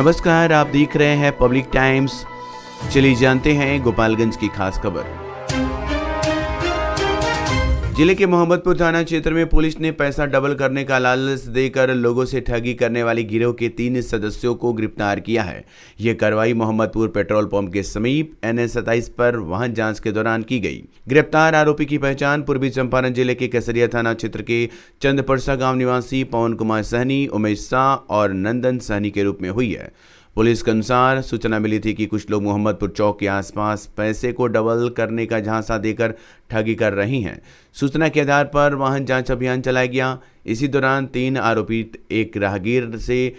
नमस्कार, आप देख रहे हैं पब्लिक टाइम्स। चलिए जानते हैं गोपालगंज की खास खबर। जिले के मोहम्मदपुर थाना क्षेत्र में पुलिस ने पैसा डबल करने का लालच देकर लोगों से ठगी करने वाले गिरोह के 3 सदस्यों को गिरफ्तार किया है। यह कार्रवाई मोहम्मदपुर पेट्रोल पंप के समीप NH 27 पर वाहन जांच के दौरान की गई। गिरफ्तार आरोपी की पहचान पूर्वी चंपारण जिले के केसरिया थाना क्षेत्र के चंदपरसा गांव निवासी पवन कुमार सहनी, उमेश शाह और नंदन सहनी के रूप में हुई है। पुलिस के अनुसार सूचना मिली थी कि कुछ लोग मोहम्मदपुर चौक के आसपास पैसे को डबल करने का झांसा देकर ठगी कर रही हैं। सूचना के आधार पर वाहन जांच अभियान चलाया गया। इसी दौरान 3 आरोपी एक राहगीर से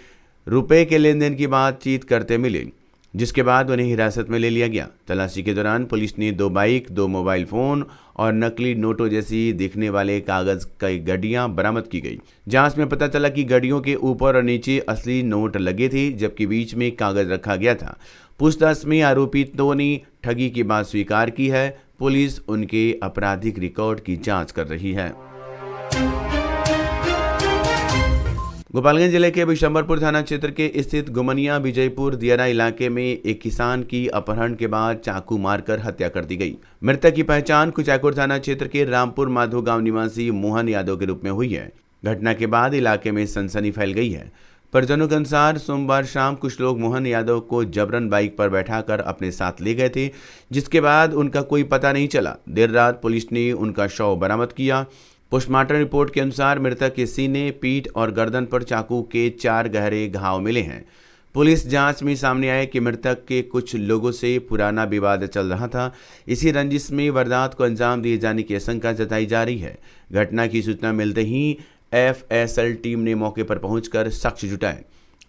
रुपए के लेन देन की बातचीत करते मिले, जिसके बाद उन्हें हिरासत में ले लिया गया। तलाशी के दौरान पुलिस ने 2 बाइक, 2 मोबाइल फोन और नकली नोटों जैसी दिखने वाले कागज की गड्डियां बरामद की गई। जांच में पता चला कि गड्डियों के ऊपर और नीचे असली नोट लगे थे, जबकि बीच में कागज रखा गया था। पूछताछ में आरोपितों ने ठगी की बात स्वीकार की है। पुलिस उनके आपराधिक रिकॉर्ड की जांच कर रही है। गोपालगंज जिले के बिशंबरपुर थाना क्षेत्र के स्थित गुमनिया विजयपुर दियारा इलाके में एक किसान की अपहरण के बाद चाकू मारकर हत्या कर दी गई। मृतक की पहचान कुचायकोट थाना क्षेत्र के रामपुर माधो गांव निवासी मोहन यादव के रूप में हुई है। घटना के बाद इलाके में सनसनी फैल गई है। परिजनों के अनुसार सोमवार शाम कुछ लोग मोहन यादव को जबरन बाइक पर बैठाकर अपने साथ ले गए थे, जिसके बाद उनका कोई पता नहीं चला। देर रात पुलिस ने उनका शव बरामद किया। पोस्टमार्टम रिपोर्ट के अनुसार मृतक के सीने, पीठ और गर्दन पर चाकू के 4 गहरे घाव मिले हैं। पुलिस जांच में सामने आया कि मृतक के कुछ लोगों से पुराना विवाद चल रहा था। इसी रंजिश में वारदात को अंजाम दिए जाने की आशंका जताई जा रही है। घटना की सूचना मिलते ही FSL टीम ने मौके पर पहुंचकर साक्ष्य जुटाए।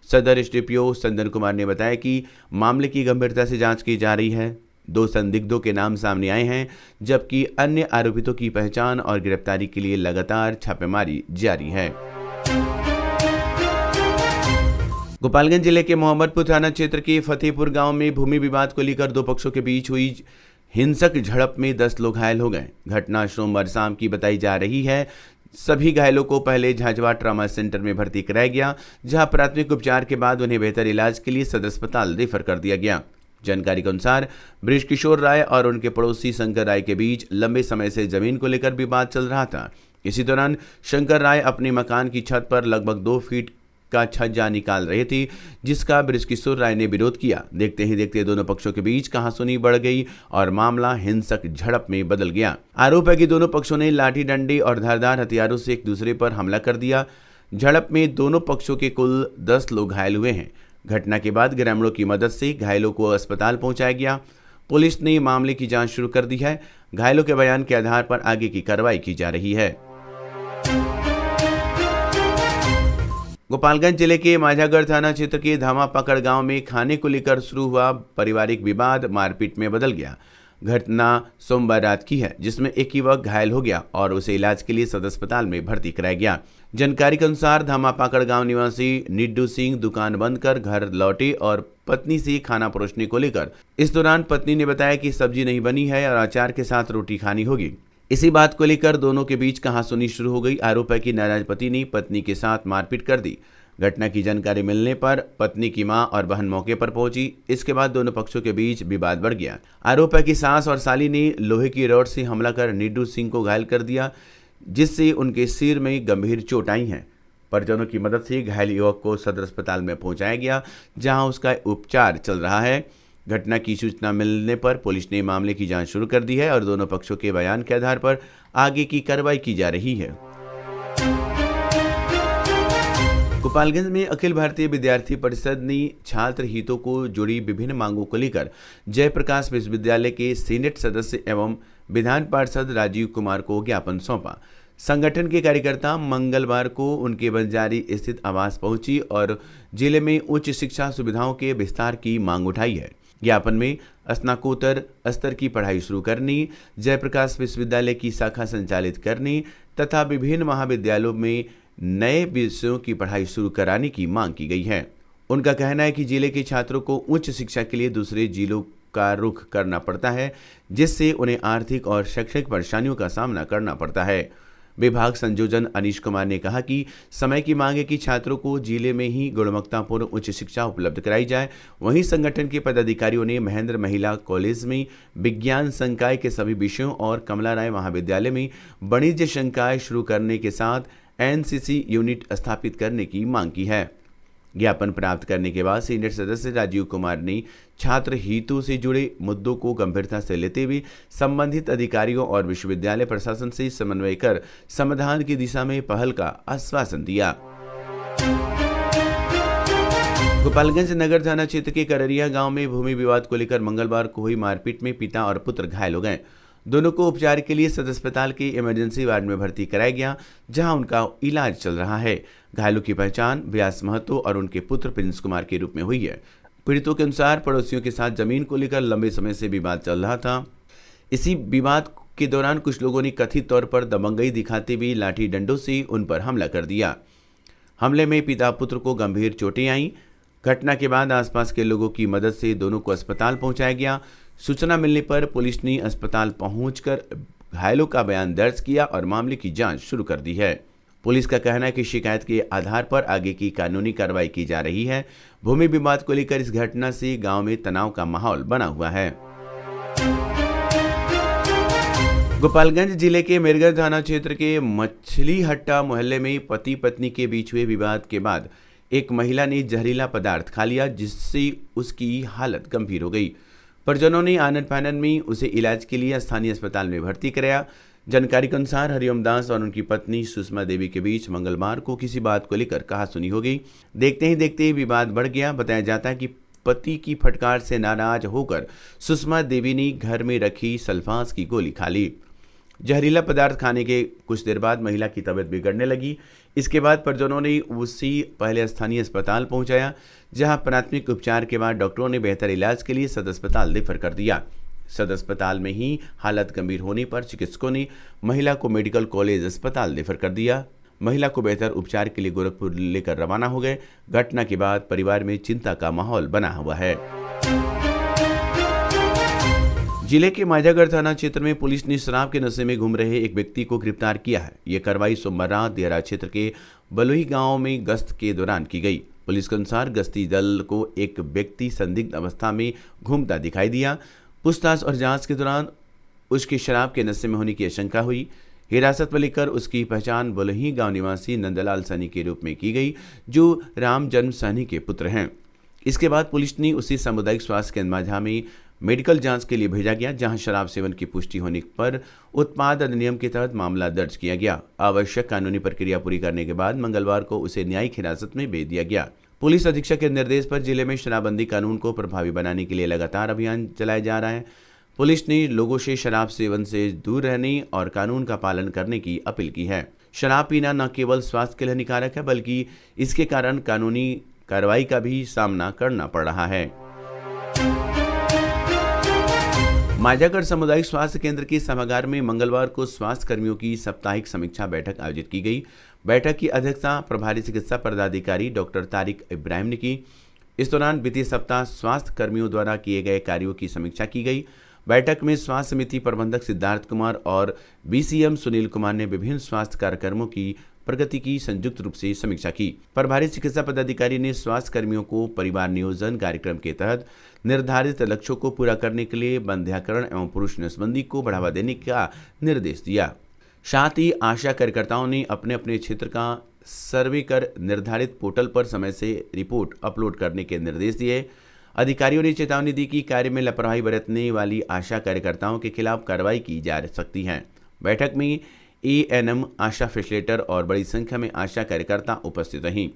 सदर SDPO संदन कुमार ने बताया कि मामले की गंभीरता से जांच की जा रही है। 2 संदिग्धों के नाम सामने आए हैं, जबकि अन्य आरोपितों की पहचान और गिरफ्तारी के लिए लगातार छापेमारी जारी है। गोपालगंज जिले के मोहम्मदपुर थाना क्षेत्र के फतेहपुर गांव में भूमि विवाद को लेकर 2 पक्षों के बीच हुई हिंसक झड़प में 10 लोग घायल हो गए। घटना सोमवार शाम की बताई जा रही है। सभी घायलों को पहले झांझवा ट्रॉमा सेंटर में भर्ती कराया गया, जहां प्राथमिक उपचार के बाद उन्हें बेहतर इलाज के लिए सदर अस्पताल रेफर कर दिया गया। जानकारी के अनुसार बृजकिशोर राय और उनके पड़ोसी शंकर राय के बीच लंबे समय से जमीन को लेकर विवाद चल रहा था। इसी दौरान शंकर राय अपने मकान की छत पर लगभग 2 फीट का छज्जा निकाल रहे थे, जिसका बृजकिशोर राय ने विरोध किया। देखते ही देखते दोनों पक्षों के बीच कहासुनी बढ़ गई और मामला हिंसक झड़प में बदल गया। आरोप है कि दोनों पक्षों ने लाठी डंडे और धारदार हथियारों से एक दूसरे पर हमला कर दिया। झड़प में दोनों पक्षों के कुल 10 लोग घायल हुए हैं। घटना के बाद ग्रामीणों की मदद से घायलों को अस्पताल पहुंचाया गया। पुलिस ने मामले की जांच शुरू कर दी है। घायलों के बयान के आधार पर आगे की कार्रवाई की जा रही है। गोपालगंज जिले के माझागढ़ थाना क्षेत्र के धामापाकड़ गांव में खाने को लेकर शुरू हुआ पारिवारिक विवाद मारपीट में बदल गया। घटना सोमवार रात की है, जिसमें एक युवक घायल हो गया और उसे इलाज के लिए सदर अस्पताल में भर्ती कराया गया। जानकारी के अनुसार धामापाकड़ गांव निवासी निड्डू सिंह दुकान बंद कर घर लौटे और पत्नी से खाना परोसने को लेकर। इस दौरान पत्नी ने बताया कि सब्जी नहीं बनी है और अचार के साथ रोटी खानी होगी। इसी बात को लेकर दोनों के बीच कहासुनी शुरू हो गई। आरोप है कि नाराज पति ने पत्नी के साथ मारपीट कर दी। घटना की जानकारी मिलने पर पत्नी की मां और बहन मौके पर पहुंची। इसके बाद दोनों पक्षों के बीच विवाद बढ़ गया। आरोप है कि सास और साली ने लोहे की रॉड से हमला कर निड्डू सिंह को घायल कर दिया, जिससे उनके सिर में गंभीर चोट आई है। परिजनों की मदद से घायल युवक को सदर अस्पताल में पहुंचाया गया, जहां उसका उपचार चल रहा है। घटना की सूचना मिलने पर पुलिस ने मामले की जांच शुरू कर दी है और दोनों पक्षों के बयान के आधार पर आगे की कार्रवाई की जा रही है। गोपालगंज में अखिल भारतीय विद्यार्थी परिषद ने छात्र हितों को जुड़ी विभिन्न मांगों को लेकर जयप्रकाश विश्वविद्यालय के सीनेट सदस्य एवं विधान पार्षद राजीव कुमार को ज्ञापन सौंपा। संगठन के कार्यकर्ता मंगलवार को उनके बंजारी स्थित आवास पहुंची और जिले में उच्च शिक्षा सुविधाओं के विस्तार की मांग उठाई है। ज्ञापन में स्नातकोत्तर स्तर की पढ़ाई शुरू करनी, जयप्रकाश विश्वविद्यालय की शाखा संचालित करनी तथा विभिन्न महाविद्यालयों में नए विषयों की पढ़ाई शुरू कराने की मांग की गई है। उनका कहना है कि जिले के छात्रों को उच्च शिक्षा के लिए दूसरे जिलों का रुख करना पड़ता है, जिससे उन्हें आर्थिक और शैक्षणिक परेशानियों का सामना करना पड़ता है। विभाग संयोजन अनीश कुमार ने कहा कि समय की मांग है कि छात्रों को जिले में ही गुणवत्तापूर्ण उच्च शिक्षा उपलब्ध कराई जाए। वहीं संगठन के पदाधिकारियों ने महेंद्र महिला कॉलेज में विज्ञान संकाय के सभी विषयों और कमला राय महाविद्यालय में वाणिज्य संकाय शुरू करने के साथ एनसीसी यूनिट स्थापित करने की मांग की है। ज्ञापन प्राप्त करने के बाद सीनियर सदस्य राजीव कुमार ने छात्र हितों से जुड़े मुद्दों को गंभीरता से लेते हुए संबंधित अधिकारियों और विश्वविद्यालय प्रशासन से समन्वय कर समाधान की दिशा में पहल का आश्वासन दिया। गोपालगंज नगर थाना क्षेत्र के कररिया गांव में भूमि विवाद को लेकर मंगलवार को हुई मारपीट में पिता और पुत्र घायल हो गए। दोनों को उपचार के लिए सदर अस्पताल के इमरजेंसी वार्ड में भर्ती कराया गया, जहां उनका इलाज चल रहा है। घायलों की पहचान व्यास महतो और उनके पुत्र प्रिंस कुमार के रूप में हुई है। पीड़ितों के अनुसार पड़ोसियों के साथ जमीन को लेकर लंबे समय से विवाद चल रहा था। इसी विवाद के दौरान कुछ लोगों ने कथित तौर पर दबंगई दिखाते हुए लाठी डंडों से उन पर हमला कर दिया। हमले में पिता पुत्र को गंभीर चोटें आईं। घटना के बाद आसपास के लोगों की मदद से दोनों को अस्पताल पहुंचाया गया। सूचना मिलने पर पुलिस ने अस्पताल पहुंचकर घायलों का बयान दर्ज किया और मामले की जांच शुरू कर दी है। पुलिस का कहना है कि शिकायत के आधार पर आगे की कानूनी कार्रवाई की जा रही है। भूमि विवाद को लेकर इस घटना से गांव में तनाव का माहौल बना हुआ है। गोपालगंज जिले के मेरगढ़ थाना क्षेत्र के मछली हट्टा मोहल्ले में पति पत्नी के बीच हुए विवाद के बाद एक महिला ने जहरीला पदार्थ खा लिया, जिससे उसकी हालत गंभीर हो गई। परिजनों ने आनन फानन में उसे इलाज के लिए स्थानीय अस्पताल में भर्ती कराया। जानकारी के अनुसार हरिओम दास और उनकी पत्नी सुषमा देवी के बीच मंगलवार को किसी बात को लेकर कहासुनी हो गई। देखते ही देखते विवाद बढ़ गया। बताया जाता है कि पति की फटकार से नाराज होकर सुषमा देवी ने घर में रखी सल्फास की गोली खा ली। जहरीला पदार्थ खाने के कुछ देर बाद महिला की तबीयत बिगड़ने लगी। इसके बाद परिजनों ने उसे पहले स्थानीय अस्पताल पहुंचाया, जहां प्राथमिक उपचार के बाद डॉक्टरों ने बेहतर इलाज के लिए सदर अस्पताल रेफर कर दिया। सदर अस्पताल में ही हालत गंभीर होने पर चिकित्सकों ने महिला को मेडिकल कॉलेज अस्पताल रेफर कर दिया। महिला को बेहतर उपचार के लिए गोरखपुर लेकर रवाना हो गए। घटना के बाद परिवार में चिंता का माहौल बना हुआ है। जिले के मांझागढ़ थाना क्षेत्र में पुलिस ने शराब के नशे में घूम रहे एक व्यक्ति को गिरफ्तार किया है। यह कार्रवाई सोमवार रात दियारा क्षेत्र के बलुही गांव में गश्त के दौरान की गई। पुलिस के अनुसार गश्ती दल को एक व्यक्ति संदिग्ध अवस्था में घूमता दिखाई दिया। पूछताछ और जांच के दौरान उसकी शराब के नशे में होने की आशंका हुई। हिरासत में लेकर उसकी पहचान बलुही गांव निवासी नंदलाल सैनी के रूप में की गई, जो राम जन्म सैनी के पुत्र हैं। इसके बाद पुलिस ने उसे सामुदायिक स्वास्थ्य केंद्र माझा में मेडिकल जांच के लिए भेजा गया, जहां शराब सेवन की पुष्टि होने पर उत्पाद अधिनियम के तहत मामला दर्ज किया गया। आवश्यक कानूनी प्रक्रिया पूरी करने के बाद मंगलवार को उसे न्यायिक हिरासत में भेज दिया गया। पुलिस अधीक्षक के निर्देश पर जिले में शराबबंदी कानून को प्रभावी बनाने के लिए लगातार अभियान चलाया जा रहा है। पुलिस ने लोगों से शराब सेवन से दूर रहने और कानून का पालन करने की अपील की है। शराब पीना न केवल स्वास्थ्य के लिए हानिकारक है, बल्कि इसके कारण कानूनी कार्रवाई का भी सामना करना पड़ रहा है। मांझागढ़ सामुदायिक स्वास्थ्य केंद्र के सभागार में मंगलवार को स्वास्थ्य कर्मियों की साप्ताहिक समीक्षा बैठक आयोजित की गई। बैठक की अध्यक्षता प्रभारी चिकित्सा पदाधिकारी डॉक्टर तारिक इब्राहिम ने की। इस दौरान बीते सप्ताह स्वास्थ्य कर्मियों द्वारा किए गए कार्यों की समीक्षा की गई। बैठक में स्वास्थ्य समिति प्रबंधक सिद्धार्थ कुमार और बीसीएम सुनील कुमार ने विभिन्न स्वास्थ्य कार्यक्रमों की प्रगति की संयुक्त रूप से समीक्षा की। प्रभारी चिकित्सा पदाधिकारी ने स्वास्थ्य कर्मियों को परिवार नियोजन कार्यक्रम के तहत निर्धारित लक्ष्यों को पूरा करने के लिए बंध्याकरण एवं पुरुष नसबंदी को बढ़ावा देने का निर्देश दिया। साथ ही आशा कार्यकर्ताओं ने अपने अपने क्षेत्र का सर्वे कर निर्धारित पोर्टल पर समय से रिपोर्ट अपलोड करने के निर्देश दिए। अधिकारियों ने चेतावनी दी कि कार्य में लापरवाही बरतने वाली आशा कार्यकर्ताओं के खिलाफ कार्रवाई की जा सकती है। बैठक में एएनएम, आशा फैसिलिटेटर और बड़ी संख्या में आशा कार्यकर्ता उपस्थित रहीं।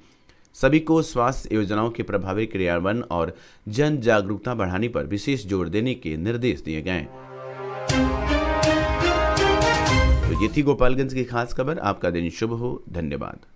सभी को स्वास्थ्य योजनाओं के प्रभावी क्रियान्वयन और जन जागरूकता बढ़ाने पर विशेष जोर देने के निर्देश दिए गए। तो ये थी गोपालगंज की खास खबर। आपका दिन शुभ हो। धन्यवाद।